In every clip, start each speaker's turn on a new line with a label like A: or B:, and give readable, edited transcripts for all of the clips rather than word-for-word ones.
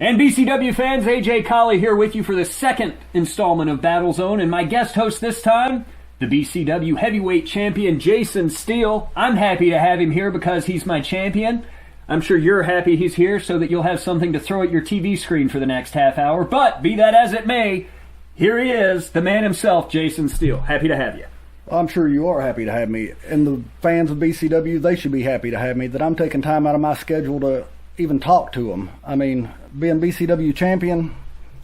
A: And BCW fans, AJ Colley here with you for the second installment of Battle Zone, and my guest host this time, the BCW heavyweight champion, Jason Steele. I'm happy to have him here because he's my champion. I'm sure you're happy he's here so that you'll have something to throw at your TV screen for the next half hour, but be that as it may, here he is, the man himself, Jason Steele. Happy to have you.
B: I'm sure you are happy to have me, and the fans of BCW, they should be happy to have me, that I'm taking time out of my schedule to even talk to them. I mean, being BCW champion,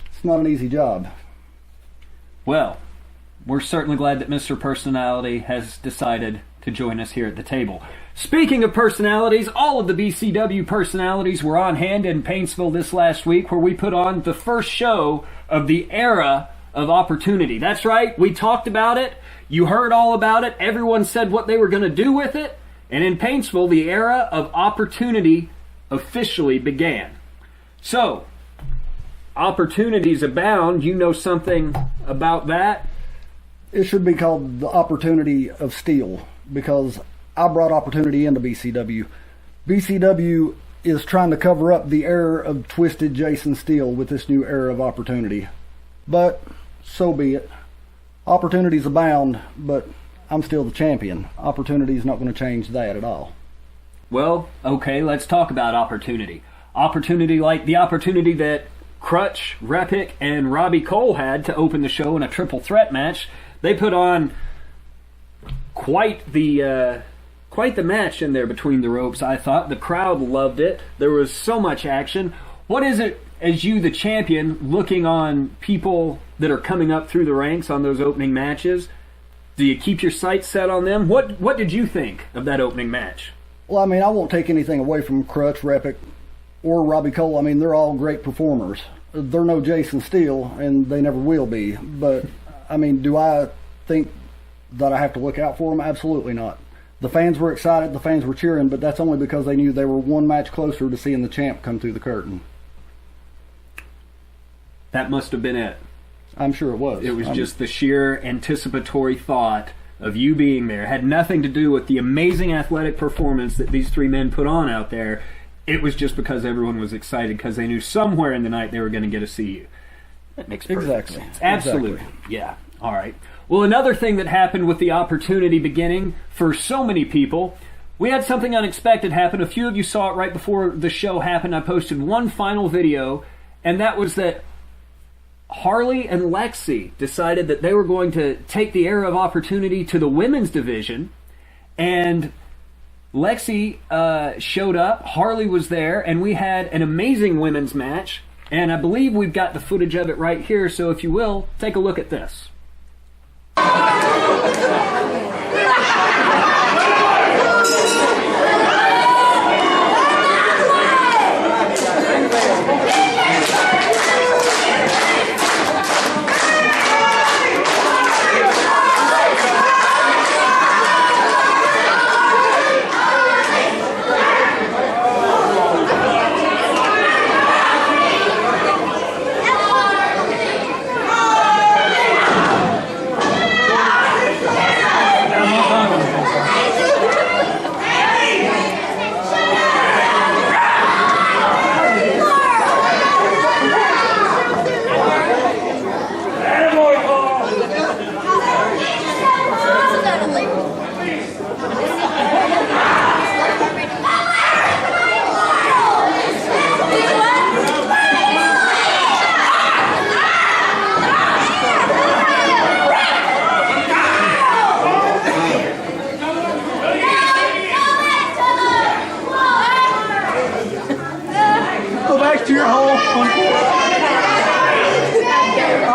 B: it's not an easy job.
A: Well, we're certainly glad that Mr. Personality has decided to join us here at the table. Speaking of personalities, all of the BCW personalities were on hand in Paintsville this last week, where we put on the first show of the Era of Opportunity. That's right, we talked about it, you heard all about it, everyone said what they were going to do with it, and in Paintsville, the Era of Opportunity officially began. So, opportunities abound. You know something about that?
B: It should be called the Opportunity of Steel, because I brought opportunity into BCW. BCW is trying to cover up the error of Twisted Jason Steele with this new era of opportunity. But, so be it. Opportunities abound, but I'm still the champion. Opportunity is not going to change that at all.
A: Well, okay, let's talk about opportunity. Opportunity like the opportunity that Crutch, Repic, and Robbie Cole had to open the show in a triple threat match. They put on quite the match in there between the ropes, I thought. The crowd loved it. There was so much action. What is it, as you, the champion, looking on people that are coming up through the ranks on those opening matches? Do you keep your sights set on them? What did you think of that opening match?
B: Well, I mean, I won't take anything away from Crutch, Repic, or Robbie Cole. I mean, they're all great performers. They're no Jason Steele, and they never will be. But, I mean, do I think that I have to look out for them? Absolutely not. The fans were excited, the fans were cheering, but that's only because they knew they were one match closer to seeing the champ come through the curtain.
A: That must have been it.
B: I'm sure it was.
A: It was just the sheer anticipatory thought of you being there. It had nothing to do with the amazing athletic performance that these three men put on out there. It was just because everyone was excited because they knew somewhere in the night they were going to get to see you. That makes perfect sense. Absolutely.
B: Exactly.
A: Yeah. All right. Well, another thing that happened with the opportunity beginning for so many people, we had something unexpected happen. A few of you saw it right before the show happened. I posted one final video, and that was that Harley and Lexi decided that they were going to take the Era of Opportunity to the women's division, and Lexi showed up, Harley was there, and we had an amazing women's match, and I believe we've got the footage of it right here, so if you will, take a look at this.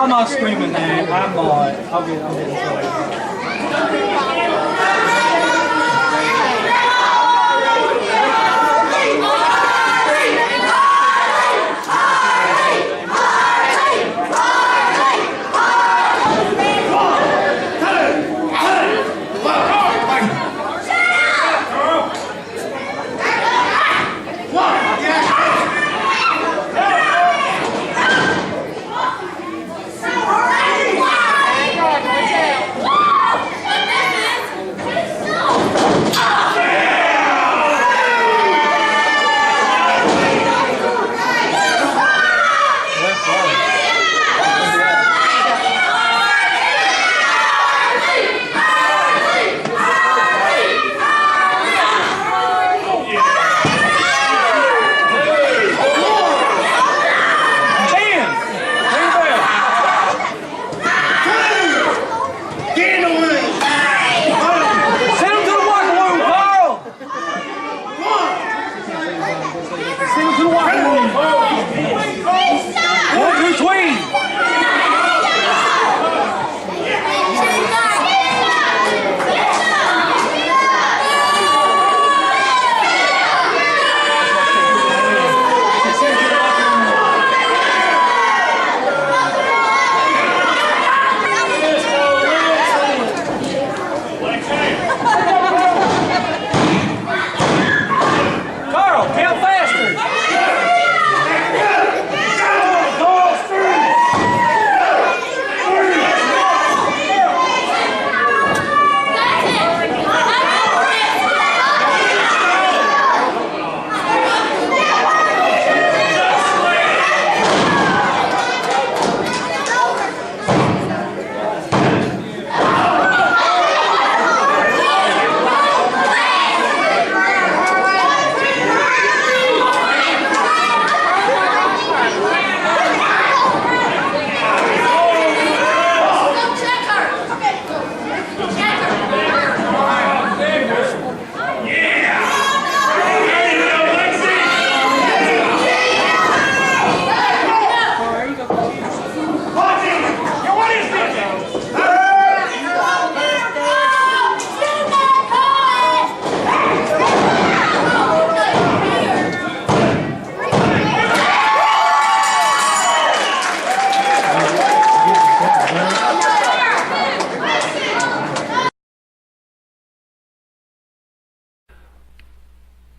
C: I'm not screaming that. I'm not. I'll get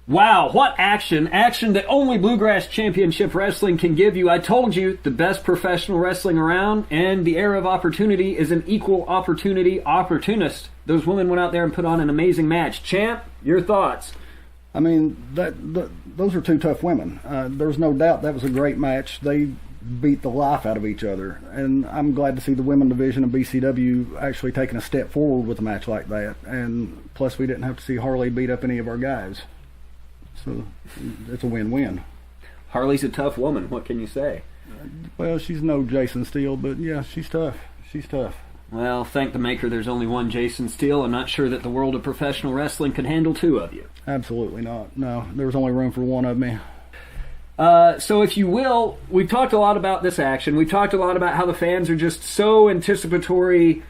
A: Wow, what action. Action that only Bluegrass Championship Wrestling can give you. I told you, the best professional wrestling around, and the era of opportunity is an equal opportunity opportunist. Those women went out there and put on an amazing match. Champ, your thoughts?
B: I mean, those are two tough women. There's no doubt that was a great match. They beat the life out of each other, and I'm glad to see the women division of BCW actually taking a step forward with a match like that. And plus, we didn't have to see Harley beat up any of our guys. So it's a win-win.
A: Harley's a tough woman. What can you say?
B: Well, she's no Jason Steele, but yeah, she's tough. She's tough.
A: Well, thank the maker there's only one Jason Steele. I'm not sure that the world of professional wrestling could handle two of you.
B: Absolutely not. No, there was only room for one of me.
A: So if you will, we've talked a lot about this action. We've talked a lot about how the fans are just so anticipatory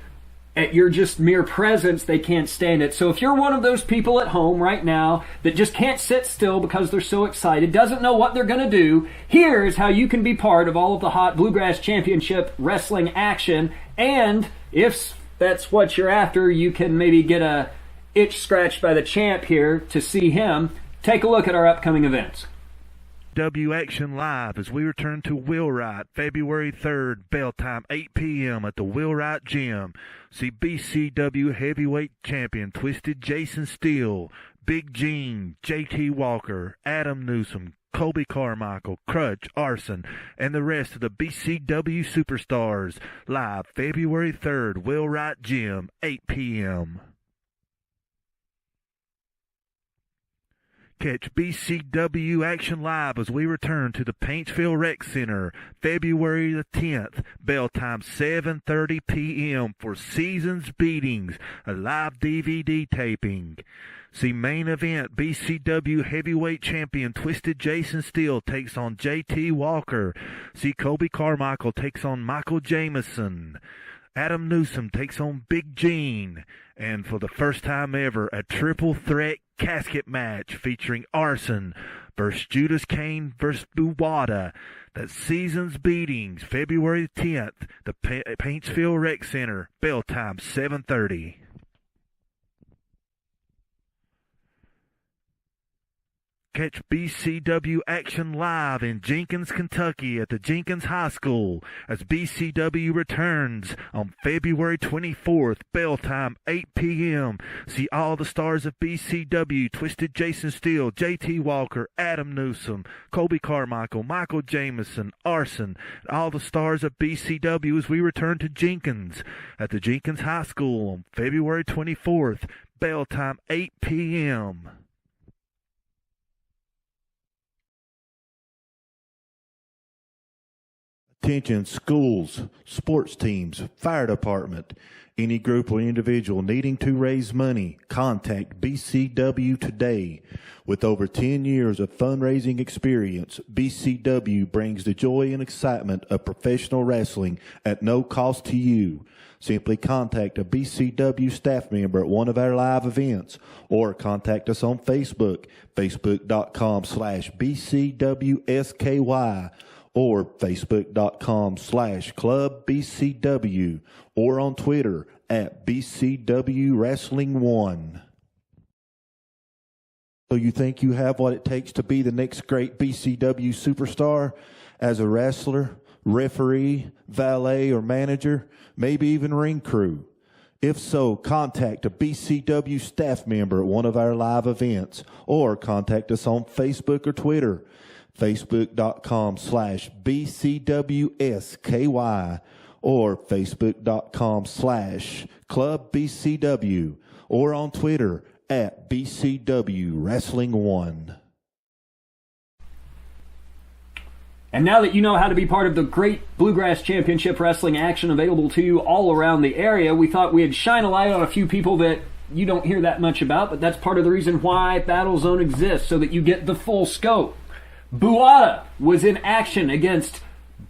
A: at your just mere presence, they can't stand it. So if you're one of those people at home right now that just can't sit still because they're so excited, doesn't know what they're going to do, here's how you can be part of all of the hot Bluegrass Championship Wrestling action. And if that's what you're after, you can maybe get a itch scratched by the champ here to see him. Take a look at our upcoming events.
D: W Action Live as we return to Wheelwright February 3rd, bell time 8 p.m. at the Wheelwright Gym. See BCW Heavyweight Champion Twisted Jason Steele, Big Gene, JT Walker, Adam Newsom, Colby Carmichael, Crutch, Arson, and the rest of the BCW Superstars. Live February 3rd, Wheelwright Gym, 8 p.m. Catch BCW Action Live as we return to the Paintsville Rec Center February the 10th, bell time 7:30 p.m. for Seasons Beatings, a live DVD taping. See main event, BCW Heavyweight Champion Twisted Jason Steele takes on JT Walker. See Colby Carmichael takes on Michael Jameson. Adam Newsom takes on Big Gene. And for the first time ever, a triple threat casket match featuring Arson versus Judas Kane versus Buwada. That's Seasons Beatings, February 10th, the Paintsville Rec Center, bell time 7:30. Catch BCW Action Live in Jenkins, Kentucky at the Jenkins High School as BCW returns on February 24th, bell time 8 p.m. See all the stars of BCW, Twisted Jason Steele, JT Walker, Adam Newsom, Colby Carmichael, Michael Jameson, Arson, all the stars of BCW as we return to Jenkins at the Jenkins High School on February 24th, bell time 8 p.m. Attention schools, sports teams, fire department, any group or individual needing to raise money, contact BCW today. With over 10 years of fundraising experience, BCW brings the joy and excitement of professional wrestling at no cost to you. Simply contact a BCW staff member at one of our live events or contact us on Facebook, facebook.com/BCWSKY. or facebook.com/clubbcw, or on Twitter at BCW Wrestling 1. So you think you have what it takes to be the next great BCW superstar as a wrestler, referee, valet, or manager, maybe even ring crew? If so, contact a BCW staff member at one of our live events or contact us on Facebook or Twitter. Facebook.com/BCWSKY or Facebook.com/ClubBCW or on Twitter at BCW Wrestling 1.
A: And now that you know how to be part of the great Bluegrass Championship Wrestling action available to you all around the area, we thought we'd shine a light on a few people that you don't hear that much about, but that's part of the reason why Battle Zone exists, so that you get the full scope. Buwada was in action against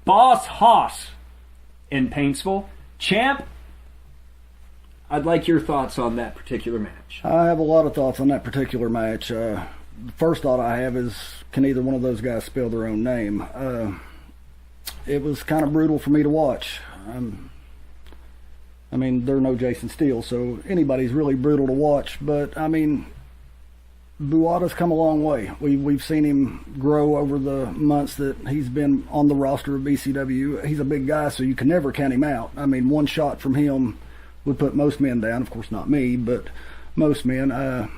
A: Boss Hoss in Paintsville. Champ, I'd like your thoughts on that particular match.
B: I have a lot of thoughts on that particular match. The first thought I have is, can either one of those guys spell their own name? It was kind of brutal for me to watch. I mean, they're no Jason Steele, so anybody's really brutal to watch. But, I mean, Buata's come a long way. We've seen him grow over the months that he's been on the roster of BCW. He's a big guy, so you can never count him out. I mean, one shot from him would put most men down. Of course, not me, but most men.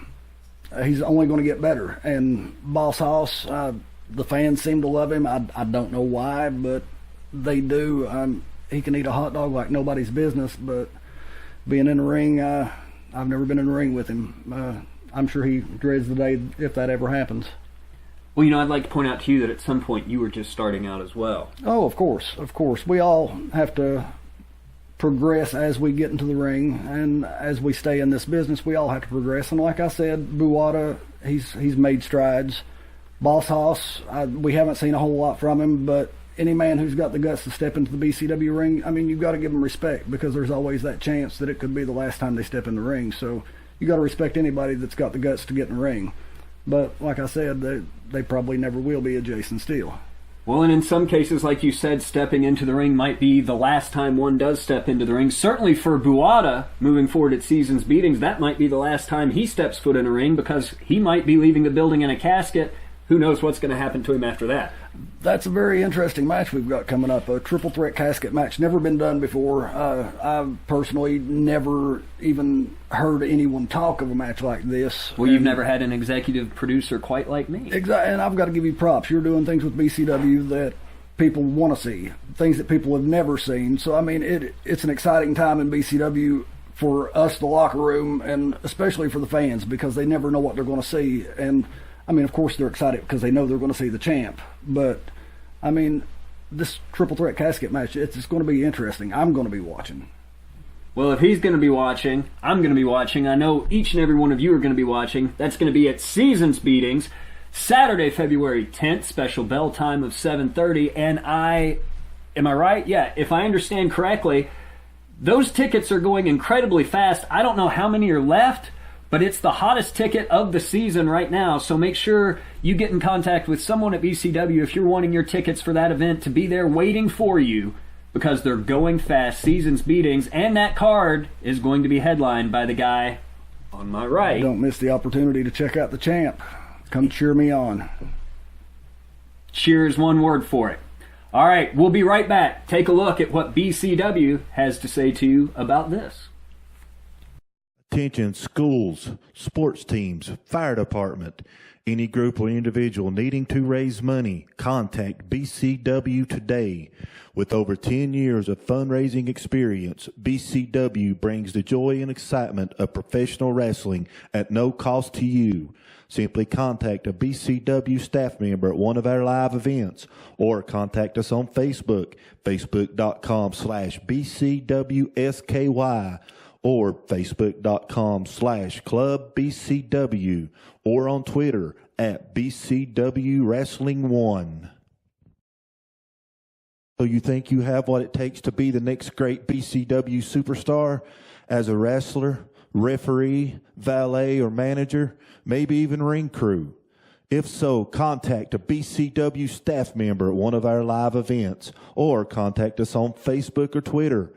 B: He's only going to get better. And Boss Hoss, the fans seem to love him. I don't know why, but they do. He can eat a hot dog like nobody's business, but being in the ring, I've never been in the ring with him. I'm sure he dreads the day if that ever happens.
A: Well, I'd like to point out to you that at some point you were just starting out as well.
B: Oh, of course. We all have to progress as we get into the ring, and as we stay in this business, we all have to progress. And like I said, Buata, he's made strides. Boss Hoss, we haven't seen a whole lot from him, but any man who's got the guts to step into the BCW ring, I mean, you've got to give him respect, because there's always that chance that it could be the last time they step in the ring. So you got to respect anybody that's got the guts to get in the ring. But like I said, they probably never will be a Jason Steele.
A: Well, and in some cases, like you said, stepping into the ring might be the last time one does step into the ring. Certainly for Buata, moving forward at Seasons Beatings, that might be the last time he steps foot in a ring, because he might be leaving the building in a casket. Who knows what's going to happen to him after that?
B: That's a very interesting match we've got coming up, a triple threat casket match. Never been done before. I've personally never even heard anyone talk of a match like this.
A: Well, you've never had an executive producer quite like me.
B: Exactly, and I've got to give you props. You're doing things with BCW that people want to see, things that people have never seen. So, I mean, it's an exciting time in BCW for us, the locker room, and especially for the fans, because they never know what they're going to see. And I mean, of course, they're excited because they know they're going to see the champ. But, I mean, this triple threat casket match, it's going to be interesting. I'm going to be watching.
A: Well, if he's going to be watching, I'm going to be watching. I know each and every one of you are going to be watching. That's going to be at Seasons Beatings, Saturday, February 10th, special bell time of 7:30. And am I right? Yeah, if I understand correctly, those tickets are going incredibly fast. I don't know how many are left, but it's the hottest ticket of the season right now, so make sure you get in contact with someone at BCW if you're wanting your tickets for that event to be there waiting for you, because they're going fast. Seasons Beatings, and that card is going to be headlined by the guy on my right.
B: Don't miss the opportunity to check out the champ. Come cheer me on.
A: Cheer is one word for it. All right, we'll be right back. Take a look at what BCW has to say to you about this.
D: Attention schools, sports teams, fire department, any group or individual needing to raise money, contact BCW today. With over 10 years of fundraising experience, BCW brings the joy and excitement of professional wrestling at no cost to you. Simply contact a BCW staff member at one of our live events, or contact us on Facebook, facebook.com/BCWSKY, or facebook.com/clubbcw, or on Twitter at BCW Wrestling 1. So you think you have what it takes to be the next great BCW superstar as a wrestler, referee, valet, or manager, maybe even ring crew? If so, contact a BCW staff member at one of our live events, or contact us on Facebook or Twitter,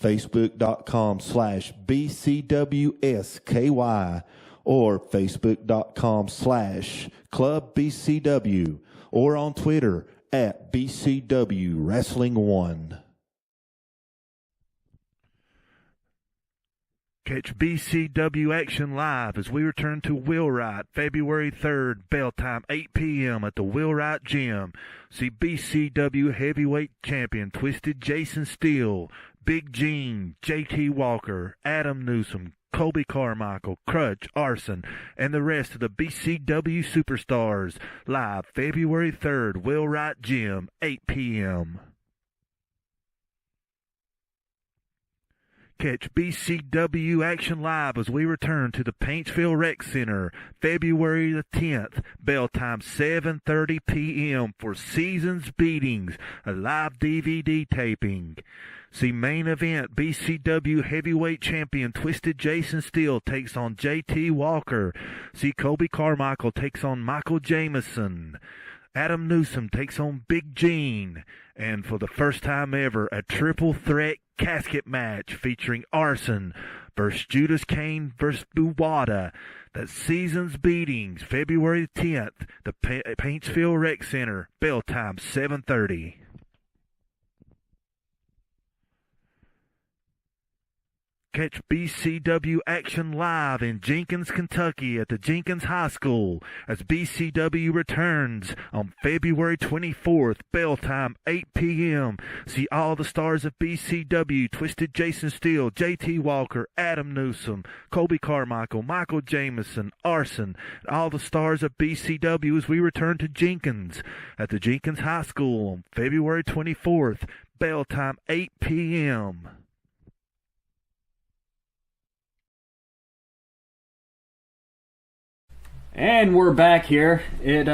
D: facebook.com/BCWSKY, or facebook.com/clubbcw, or on Twitter at BCW Wrestling 1. Catch BCW action live as we return to Wheelwright February 3rd, bell time 8 p.m. at the Wheelwright Gym. See BCW heavyweight champion Twisted Jason Steele, Big Gene, JT Walker, Adam Newsom, Colby Carmichael, Crutch, Arson, and the rest of the BCW superstars. Live February 3rd, Wheelwright Gym, 8 p.m. Catch BCW action live as we return to the Paintsville Rec Center February the 10th, bell time 7:30 p.m. for Seasons Beatings, a live DVD taping. See main event, BCW heavyweight champion Twisted Jason Steele takes on JT Walker. See Colby Carmichael takes on Michael Jameson. Adam Newsom takes on Big Gene. And for the first time ever, a triple threat casket match featuring Arson, versus Judas Kane versus Buwada. That's Seasons Beatings, February 10th, the Paintsville Rec Center. Bell time 7:30. Catch BCW action live in Jenkins, Kentucky at the Jenkins High School as BCW returns on February 24th, bell time 8 p.m. See all the stars of BCW, Twisted Jason Steele, JT Walker, Adam Newsom, Colby Carmichael, Michael Jameson, Arson, and all the stars of BCW as we return to Jenkins at the Jenkins High School on February 24th, bell time 8 p.m.
A: And we're back here. It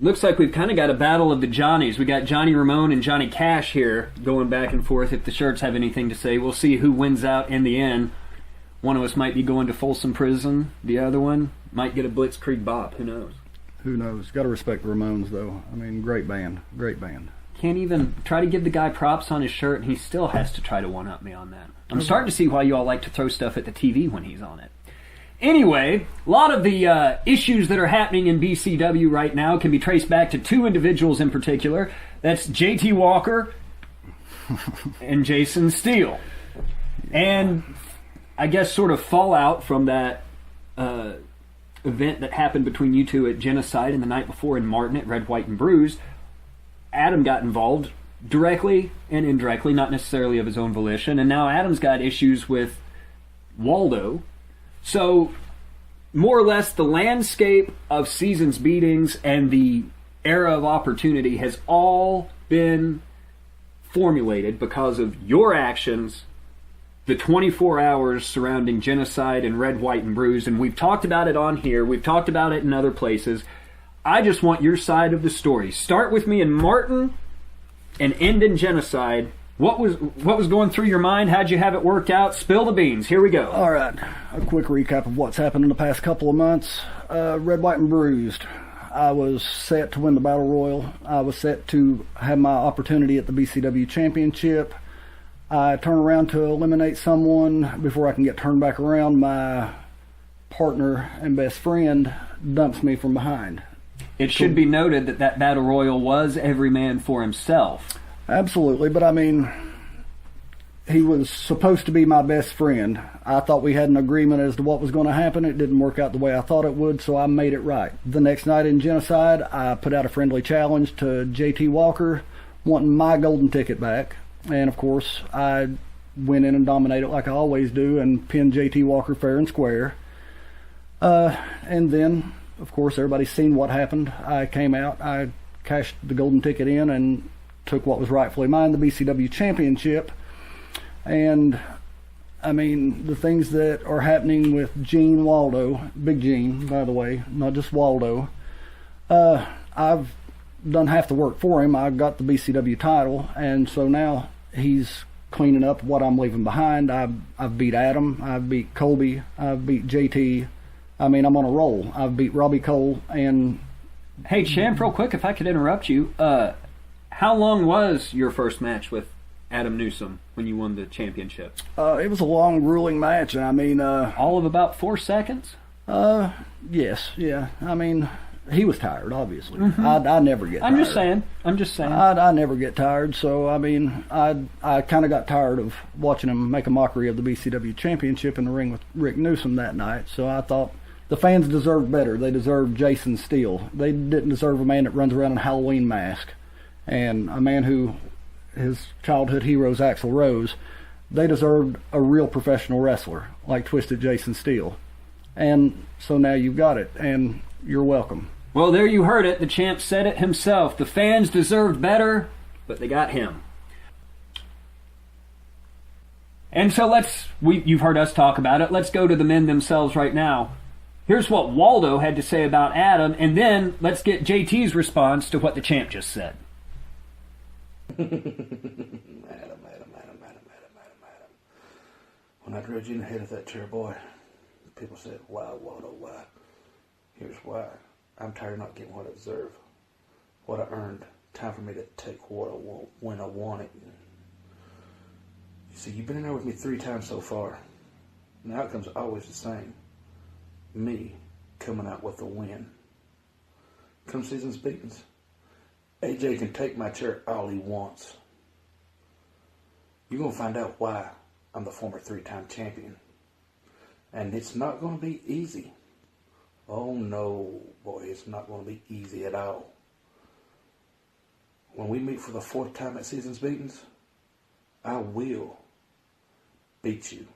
A: looks like we've kind of got a battle of the Johnnies. We got Johnny Ramone and Johnny Cash here going back and forth. If the shirts have anything to say, we'll see who wins out in the end. One of us might be going to Folsom Prison. The other one might get a Blitzkrieg Bop. Who knows?
B: Who knows? Got to respect the Ramones, though. I mean, great band. Great band.
A: Can't even try to give the guy props on his shirt, and he still has to try to one-up me on that. I'm starting to see why you all like to throw stuff at the TV when he's on it. Anyway, a lot of the issues that are happening in BCW right now can be traced back to two individuals in particular. That's JT Walker and Jason Steele. And I guess sort of fallout from that event that happened between you two at Genocide and the night before in Martin at Red, White, and Bruised. Adam got involved directly and indirectly, not necessarily of his own volition. And now Adam's got issues with Waldo. So, more or less, the landscape of Seasons Beatings and the era of opportunity has all been formulated because of your actions, the 24 hours surrounding Genocide and Red, White, and Bruised. And we've talked about it on here. We've talked about it in other places. I just want your side of the story. Start with me in Martin and end in Genocide. What was going through your mind? How'd you have it worked out? Spill the beans. Here we go.
B: All right. A quick recap of what's happened in the past couple of months. Red, White, and Bruised. I was set to win the Battle Royal. I was set to have my opportunity at the BCW Championship. I turn around to eliminate someone. Before I can get turned back around, my partner and best friend dumps me from behind.
A: It should be noted that that Battle Royal was every man for himself.
B: Absolutely, but I mean, he was supposed to be my best friend. I thought we had an agreement as to what was going to happen. It didn't work out the way I thought it would, so I made it right. The next night in Genocide, I put out a friendly challenge to JT Walker, wanting my golden ticket back. And of course, I went in and dominated like I always do and pinned JT Walker fair and square. And then, of course, everybody's seen what happened. I came out, I cashed the golden ticket in and took what was rightfully mine, the BCW Championship. And I mean, the things that are happening with Gene Waldo, Big Gene, by the way, not just Waldo, I've done half the work for him. I got the BCW title, and so now he's cleaning up what I'm leaving behind. I've beat Adam, I've beat Colby, I've beat JT. I mean, I'm on a roll. I've beat Robbie Cole, and...
A: Hey, Champ, real quick, if I could interrupt you, how long was your first match with Adam Newsom when you won the championship?
B: It was a long, grueling match, and I mean...
A: all of about 4 seconds?
B: Yes, yeah. I mean, he was tired, obviously. Mm-hmm. I never get tired.
A: I'm just saying.
B: I never get tired, so, I mean, I kind of got tired of watching him make a mockery of the BCW Championship in the ring with Rick Newsom that night, so I thought the fans deserved better. They deserved Jason Steele. They didn't deserve a man that runs around in a Halloween mask. And a man who, his childhood hero is Axl Rose. They deserved a real professional wrestler like Twisted Jason Steele. And so now you've got it, and you're welcome.
A: Well, there you heard it. The champ said it himself. The fans deserved better, but they got him. And so you've heard us talk about it. Let's go to the men themselves right now. Here's what Waldo had to say about Adam, and then let's get JT's response to what the champ just said.
E: Adam. When I drove you in the head of that chair, boy, people said, why, Waldo, why? Here's why. I'm tired of not getting what I deserve, what I earned. Time for me to take what I want when I want it. You see, you've been in there with me 3 times so far. And the outcome's always the same. Me coming out with a win. Come season's beatings, AJ can take my chair all he wants. You're going to find out why I'm the former 3-time champion. And it's not going to be easy. Oh no, boy, it's not going to be easy at all. When we meet for the 4th time at Season's Beatings, I will beat you.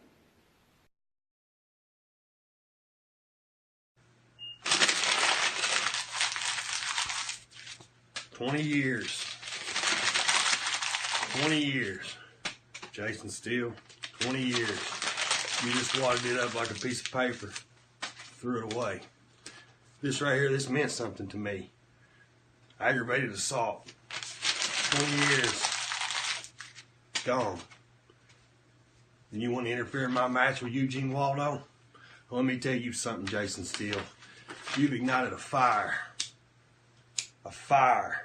F: "20 years. 20 years. Jason Steele, 20 years. You just wadded it up like a piece of paper. Threw it away. This right here, this meant something to me. Aggravated assault. 20 years. Gone. And you want to interfere in my match with Eugene Waldo? Well, let me tell you something, Jason Steele. You've ignited a fire. A fire.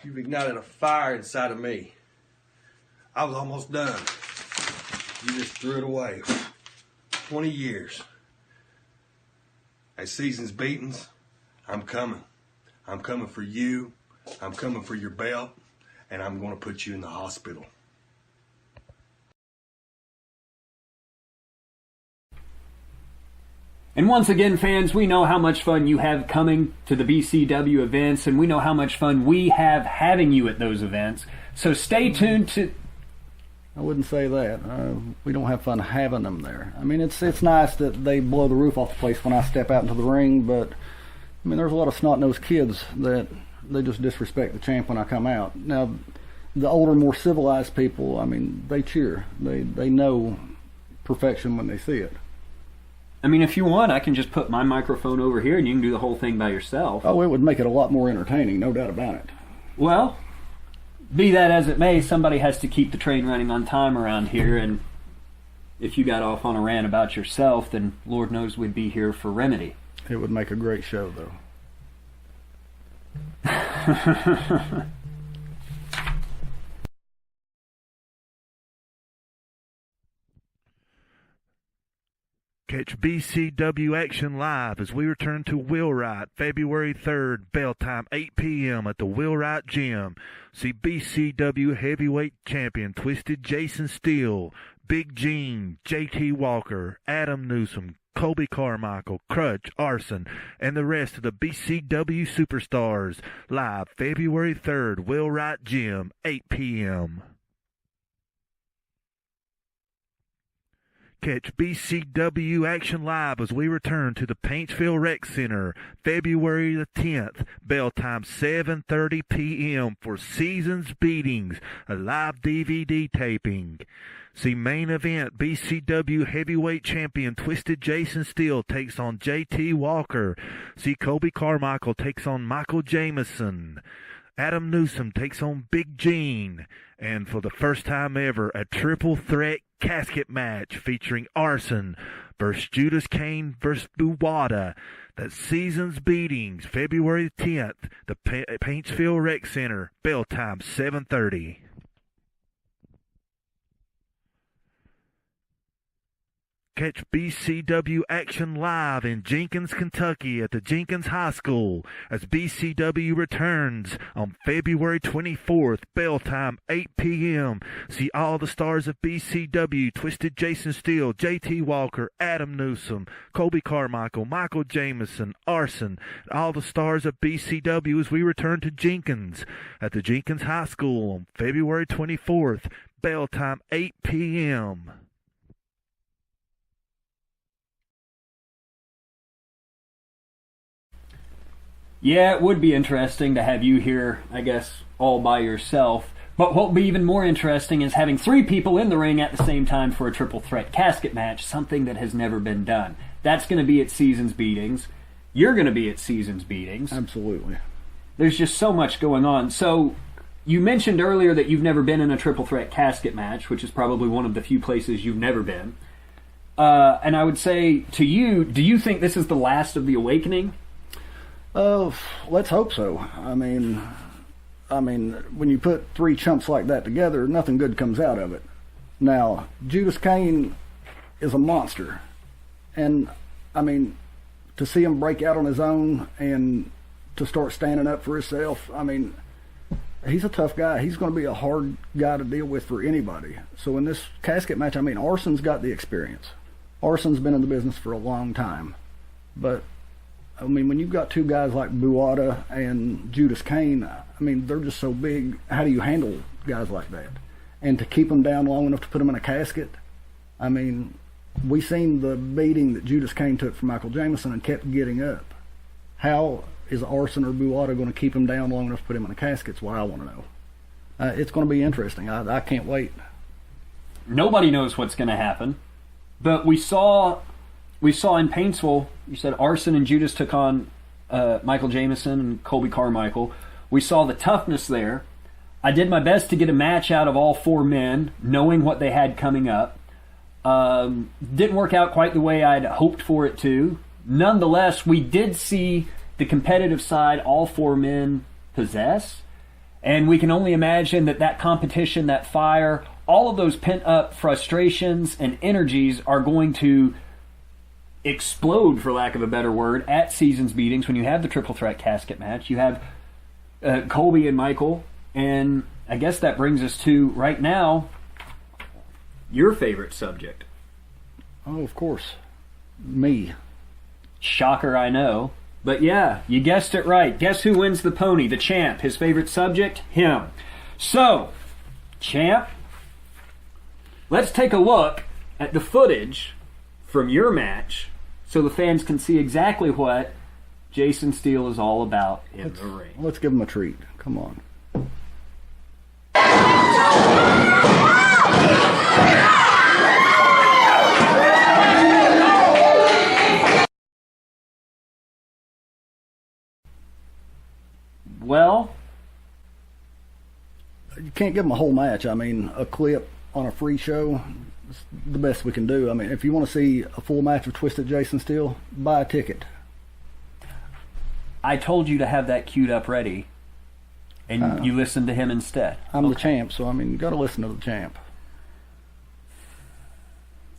F: You've ignited a fire inside of me. I was almost done. You just threw it away. 20 years. At Season's Beatings, I'm coming. I'm coming for you. I'm coming for your belt. And I'm going to put you in the hospital.
A: And once again, fans, we know how much fun you have coming to the BCW events, and we know how much fun we have having you at those events. So stay tuned to...
B: I wouldn't say that. We don't have fun having them there. I mean, it's nice that they blow the roof off the place when I step out into the ring, but I mean, there's a lot of snot-nosed kids that they just disrespect the champ when I come out. Now, the older, more civilized people, I mean, they cheer. They know perfection when they see it.
A: I mean, if you want, I can just put my microphone over here and you can do the whole thing by yourself.
B: Oh, it would make it a lot more entertaining, no doubt about it.
A: Well, be that as it may, somebody has to keep the train running on time around here, and if you got off on a rant about yourself, then Lord knows we'd be here for remedy.
B: It would make a great show, though.
D: Catch BCW Action live as we return to Wheelwright February 3rd, bell time 8 p.m. at the Wheelwright Gym. See BCW Heavyweight Champion Twisted Jason Steele, Big Gene, JT Walker, Adam Newsom, Colby Carmichael, Crutch, Arson, and the rest of the BCW superstars live February 3rd, Wheelwright Gym, 8 p.m. Catch BCW Action live as we return to the Paintsville Rec Center February the 10th, bell time 7:30 p.m. for Season's Beatings, a live DVD taping. See main event, BCW Heavyweight Champion Twisted Jason Steele takes on JT Walker. See Colby Carmichael takes on Michael Jameson. Adam Newsom takes on Big Gene. And for the first time ever, a triple threat casket match featuring Arson versus Judas Kane versus Buwada. That's Season's Beatings, February 10th, the Paintsville Rec Center, bell time 7:30. Catch BCW Action live in Jenkins, Kentucky at the Jenkins High School as BCW returns on February 24th, bell time 8 p.m. See all the stars of BCW, Twisted Jason Steele, JT Walker, Adam Newsom, Colby Carmichael, Michael Jameson, Arson, and all the stars of BCW as we return to Jenkins at the Jenkins High School on February 24th, bell time 8 p.m.
A: Yeah, it would be interesting to have you here, I guess, all by yourself. But what would be even more interesting is having 3 people in the ring at the same time for a triple threat casket match, something that has never been done. That's going to be at Season's Beatings. You're going to be at Season's Beatings.
B: Absolutely.
A: There's just so much going on. So you mentioned earlier that you've never been in a triple threat casket match, which is probably one of the few places you've never been. And I would say to you, do you think this is the last of the Awakening?
B: Let's hope so. I mean, when you put 3 chumps like that together, nothing good comes out of it. Now, Judas Kane, is a monster. And, I mean, to see him break out on his own and to start standing up for himself, I mean, he's a tough guy. He's going to be a hard guy to deal with for anybody. So in this casket match, I mean, Arson's got the experience. Arson's been in the business for a long time. But, I mean, when you've got two guys like Buata and Judas Kane, I mean, they're just so big. How do you handle guys like that? And to keep them down long enough to put them in a casket, I mean, we seen the beating that Judas Kane took from Michael Jameson and kept getting up. How is Arson or Buata going to keep him down long enough to put him in a casket? Is what I want to know. It's going to be interesting. I can't wait.
A: Nobody knows what's going to happen, but we saw in Paintsville, you said Arson and Judas took on Michael Jameson and Colby Carmichael. We saw the toughness there. I did my best to get a match out of all four men, knowing what they had coming up. Didn't work out quite the way I'd hoped for it to. Nonetheless, we did see the competitive side all four men possess, and we can only imagine that competition, that fire, all of those pent-up frustrations and energies are going to explode, for lack of a better word, at Seasons Beatings when you have the triple threat casket match. You have Colby and Michael, and I guess that brings us to, right now, your favorite subject.
B: Oh, of course. Me.
A: Shocker, I know. But yeah, you guessed it right. Guess who wins the pony? The champ. His favorite subject? Him. So, champ, let's take a look at the footage from your match so the fans can see exactly what Jason Steele is all about in the ring.
B: Let's give him a treat. Come on.
A: Well,
B: you can't give him a whole match. I mean, a clip on a free show is the best we can do. I mean, if you want to see a full match of Twisted Jason Steele, buy a ticket.
A: I told you to have that queued up ready, and you listened to him instead.
B: I'm the champ, so I mean, you got to listen to the champ.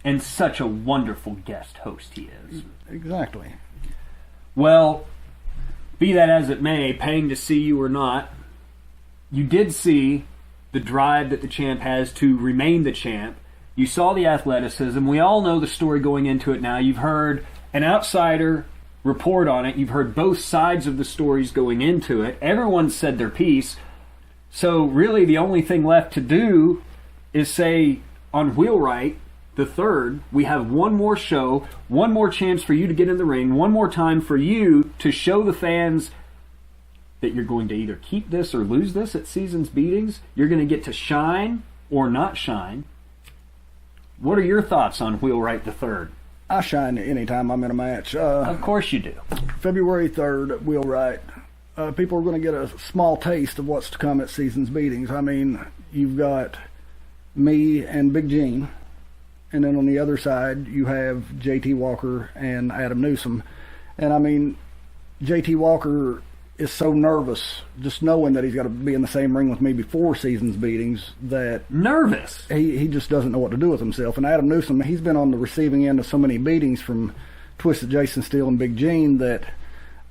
A: And such a wonderful guest host he is.
B: Exactly.
A: Well, be that as it may, paying to see you or not, you did see the drive that the champ has to remain the champ. You saw the athleticism. We all know the story going into it now. You've heard an outsider report on it. You've heard both sides of the stories going into it. Everyone said their piece. So really the only thing left to do is say on Wheelwright the 3rd, we have one more show, one more chance for you to get in the ring, one more time for you to show the fans that you're going to either keep this or lose this at Seasons Beatings. You're going to get to shine or not shine. What are your thoughts on Wheelwright the 3rd?
B: I shine anytime I'm in a match.
A: Of course you do.
B: February 3rd, Wheelwright. People are going to get a small taste of what's to come at Seasons Beatings. I mean, you've got me and Big Gene, and then on the other side you have JT Walker and Adam Newsom. And I mean, JT Walker is so nervous just knowing that he's got to be in the same ring with me before Seasons Beatings that
A: nervous.
B: He just doesn't know what to do with himself. And Adam Newsom, he's been on the receiving end of so many beatings from Twisted Jason Steele and Big Gene that,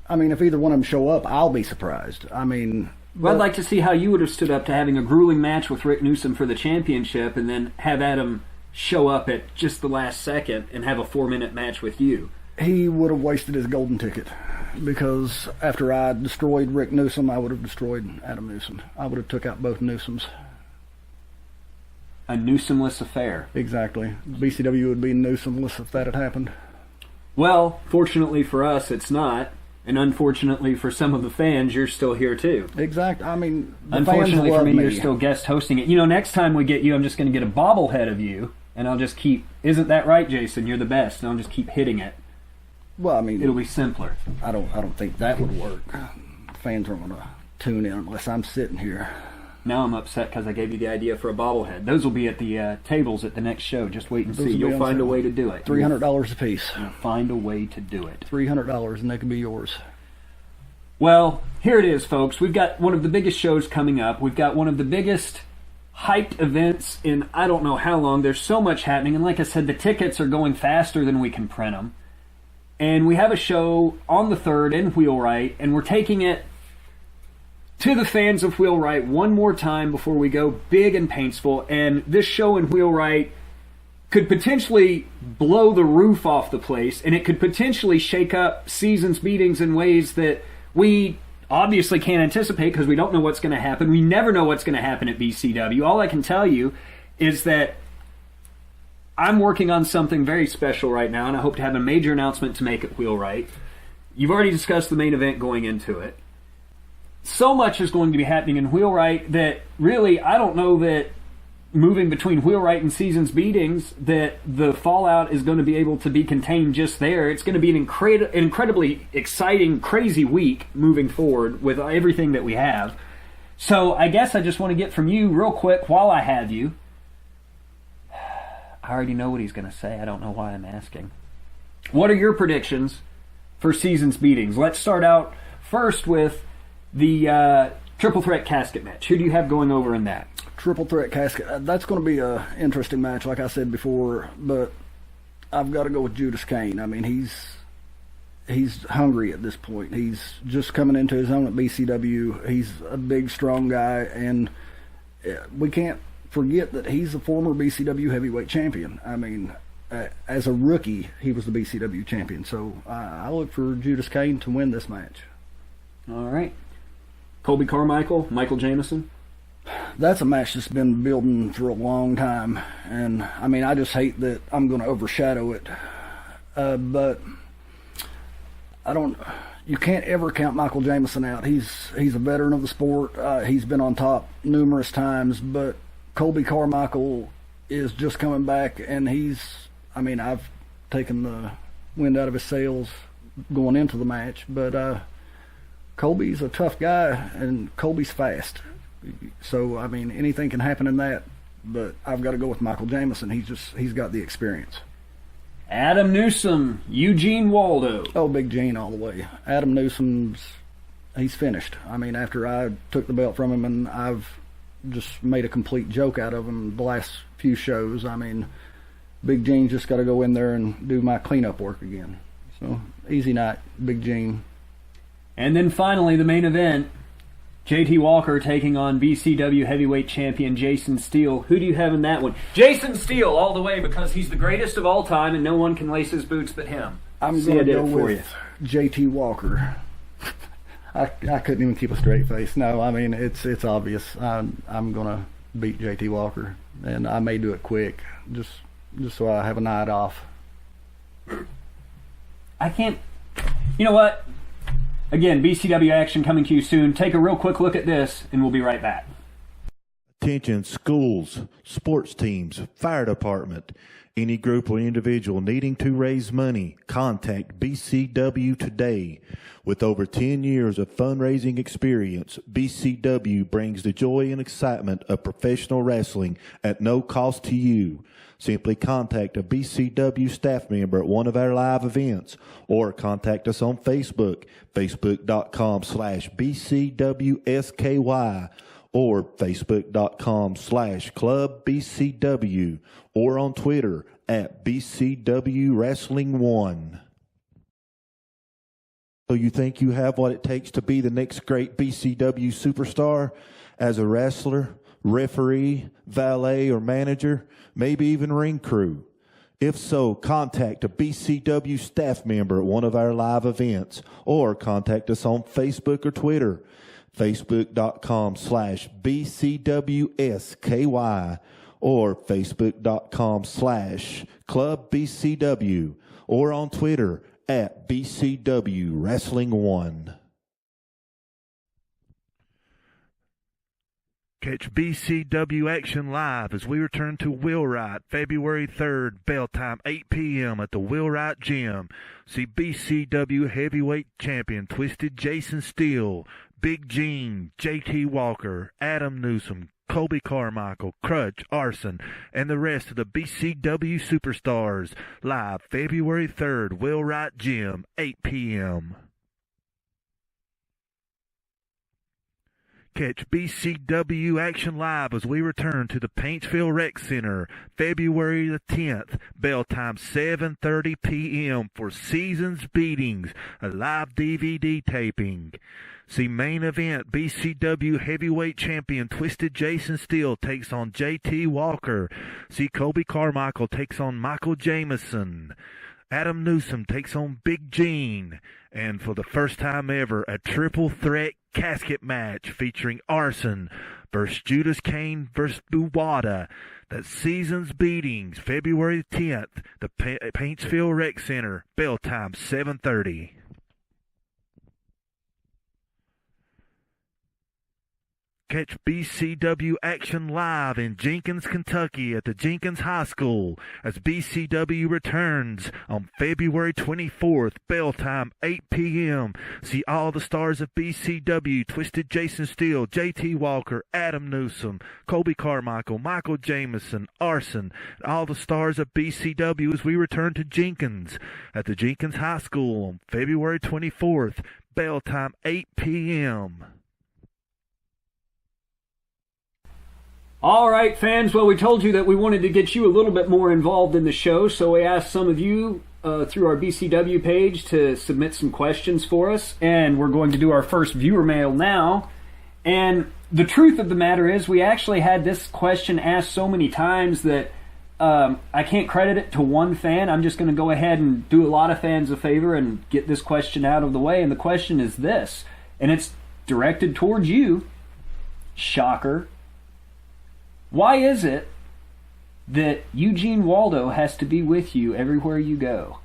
B: I mean, if either one of them show up, I'll be surprised. I mean,
A: well, I'd like to see how you would have stood up to having a grueling match with Rick Newsom for the championship and then have Adam show up at just the last second and have a 4-minute match with you.
B: He would have wasted his golden ticket, because after I destroyed Rick Newsom, I would have destroyed Adam Newsom. I would have took out both Newsoms.
A: A Newsomless affair.
B: Exactly. BCW would be Newsomless if that had happened.
A: Well, fortunately for us, it's not. And unfortunately for some of the fans, you're still here too.
B: Exactly. I mean, the
A: unfortunately
B: fans
A: for me,
B: love
A: you're still guest hosting it. You know, next time we get you, I'm just going to get a bobblehead of you, and I'll just keep, isn't that right, Jason? You're the best. And I'll just keep hitting it.
B: Well, I mean,
A: it'll be simpler.
B: I don't think that would work. Fans aren't going to tune in unless I'm sitting here.
A: Now I'm upset because I gave you the idea for a bobblehead. Those will be at the tables at the next show. Just wait and see. You'll find a way to do it.
B: $300 a piece.
A: You'll find a way to do it.
B: $300 and they can be yours.
A: Well, here it is, folks. We've got one of the biggest shows coming up. We've got one of the biggest hyped events in I don't know how long. There's so much happening, and like I said, the tickets are going faster than we can print them. And we have a show on the 3rd in Wheelwright, and we're taking it to the fans of Wheelwright one more time before we go big in Paintsville. And this show in Wheelwright could potentially blow the roof off the place, and it could potentially shake up Seasons Beatings in ways that we obviously can't anticipate because we don't know what's going to happen. We never know what's going to happen at BCW. All I can tell you is that I'm working on something very special right now, and I hope to have a major announcement to make at Wheelwright. You've already discussed the main event going into it. So much is going to be happening in Wheelwright that really I don't know that moving between Wheelwright and Seasons Beatings that the fallout is going to be able to be contained just there. It's going to be an incredibly exciting, crazy week moving forward with everything that we have. So I guess I just want to get from you real quick while I have you. I already know what he's going to say. I don't know why I'm asking. What are your predictions for Seasons Beatings? Let's start out first with the Triple Threat Casket match. Who do you have going over in that?
B: Triple Threat Casket. That's going to be an interesting match, like I said before, but I've got to go with Judas Kane. I mean, he's hungry at this point. He's just coming into his own at BCW. He's a big, strong guy, and we can't forget that he's a former BCW heavyweight champion. I mean, as a rookie, he was the BCW champion. So I look for Judas Kane to win this match.
A: All right. Colby Carmichael, Michael Jameson.
B: That's a match that's been building for a long time, and I mean, I just hate that I'm going to overshadow it, but I don't. You can't ever count Michael Jameson out. He's a veteran of the sport. He's been on top numerous times, but Colby Carmichael is just coming back, and I mean, I've taken the wind out of his sails going into the match, but Colby's a tough guy, and Colby's fast. So, I mean, anything can happen in that, but I've got to go with Michael Jameson. He's got the experience.
A: Adam Newsom, Eugene Waldo.
B: Oh, Big Gene all the way. Adam Newsom's, he's finished. I mean, after I took the belt from him and I've just made a complete joke out of him the last few shows, I mean, Big Gene just got to go in there and do my cleanup work again. So, easy night, Big Gene.
A: And then finally, the main event. JT Walker taking on BCW heavyweight champion Jason Steele. Who do you have in that one? Jason Steele all the way because he's the greatest of all time and no one can lace his boots but him.
B: I'm going to go with JT Walker. I couldn't even keep a straight face. No, I mean, it's obvious. I'm going to beat JT Walker, and I may do it quick just so I have a night off.
A: I can't. You know what? Again, BCW action coming to you soon. Take a real quick look at this, and we'll be right back.
D: Attention schools, sports teams, fire department, any group or individual needing to raise money, contact BCW today. With over 10 years of fundraising experience, BCW brings the joy and excitement of professional wrestling at no cost to you. Simply contact a BCW staff member at one of our live events or contact us on Facebook, facebook.com/BCWSKY or facebook.com/ClubBCW or on Twitter at BCW Wrestling 1. So you think you have what it takes to be the next great BCW superstar as a wrestler, referee, valet, or manager, maybe even ring crew? If so, contact a BCW staff member at one of our live events or contact us on Facebook or Twitter, facebook.com/BCWSKY or facebook.com/ClubBCW or on Twitter at BCW Wrestling 1. Catch BCW action live as we return to Wheelwright February 3rd, bell time 8 p.m. at the Wheelwright Gym. See BCW heavyweight champion Twisted Jason Steele, Big Gene, JT Walker, Adam Newsom, Colby Carmichael, Crutch, Arson, and the rest of the BCW superstars live February 3rd, Wheelwright Gym, 8 p.m. Catch BCW Action Live as we return to the Paintsville Rec Center February the 10th, bell time 7:30 p.m. for Seasons Beatings, a live DVD taping. See main event, BCW Heavyweight Champion Twisted Jason Steele takes on JT Walker. See Colby Carmichael takes on Michael Jameson. Adam Newsom takes on Big Gene. And for the first time ever, a triple threat casket match featuring Arson versus Judas Kane versus Buwada. That's Seasons Beatings, February 10th, the Paintsville Rec Center, bell time 7:30. Catch BCW Action Live in Jenkins, Kentucky at the Jenkins High School as BCW returns on February 24th, bell time 8 p.m. See all the stars of BCW, Twisted Jason Steele, JT Walker, Adam Newsom, Colby Carmichael, Michael Jameson, Arson, and all the stars of BCW as we return to Jenkins at the Jenkins High School on February 24th, bell time 8 p.m.
A: All right, fans. Well, we told you that we wanted to get you a little bit more involved in the show, so we asked some of you through our BCW page to submit some questions for us, and we're going to do our first viewer mail now. And the truth of the matter is we actually had this question asked so many times that I can't credit it to one fan. I'm just going to go ahead and do a lot of fans a favor and get this question out of the way. And the question is this, and it's directed towards you. Shocker. Why is it that Eugene Waldo has to be with you everywhere you go?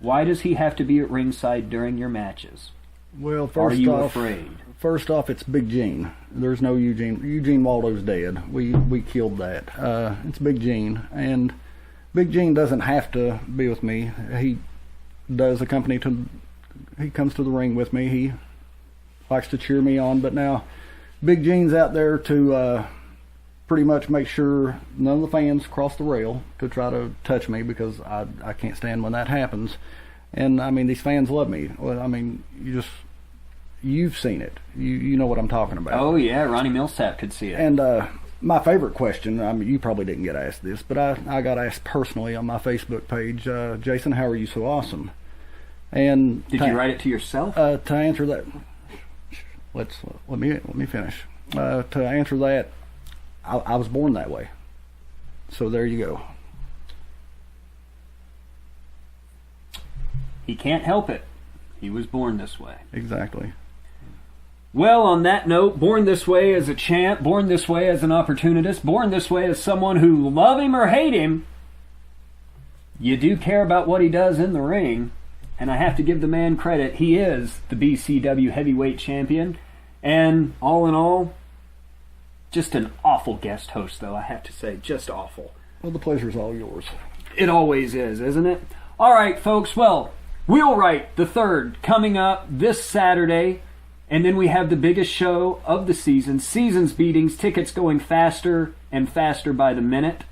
A: Why does he have to be at ringside during your matches?
B: Well,
A: Are you afraid?
B: First off, it's Big Gene. There's no Eugene. Eugene Waldo's dead. We killed that. It's Big Gene, and Big Gene doesn't have to be with me. He does accompany to. He comes to the ring with me. He likes to cheer me on. But now, Big Gene's out there to pretty much make sure none of the fans cross the rail to try to touch me, because I can't stand when that happens. And I mean, these fans love me. Well, I mean, you've seen it. You know what I'm talking about.
A: Oh yeah, Ronnie Millsap could see it.
B: And my favorite question, I mean, you probably didn't get asked this, but I got asked personally on my Facebook page, Jason, how are you so awesome? And
A: did you write it to yourself?
B: To answer that, let me finish. To answer that, I was born that way. So there you go.
A: He can't help it. He was born this way.
B: Exactly.
A: Well, on that note, born this way as a champ, born this way as an opportunist, born this way as someone who, love him or hate him, you do care about what he does in the ring. And I have to give the man credit. He is the BCW heavyweight champion. And all in all, just an awful guest host, though, I have to say. Just awful.
B: Well, the pleasure's all yours.
A: It always is, isn't it? All right, folks. Well, Wheelwright the 3rd coming up this Saturday. And then we have the biggest show of the season, Seasons Beatings, tickets going faster and faster by the minute.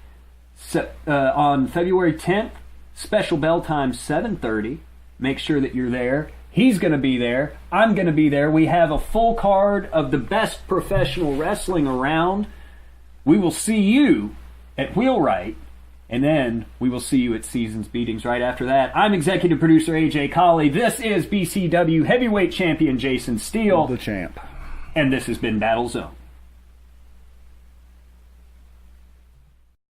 A: So, on February 10th, special bell time 7:30. Make sure that you're there. He's going to be there. I'm going to be there. We have a full card of the best professional wrestling around. We will see you at Wheelwright, and then we will see you at Seasons Beatings right after that. I'm executive producer AJ Colley. This is BCW heavyweight champion Jason Steele.
B: The champ.
A: And this has been Battle Zone.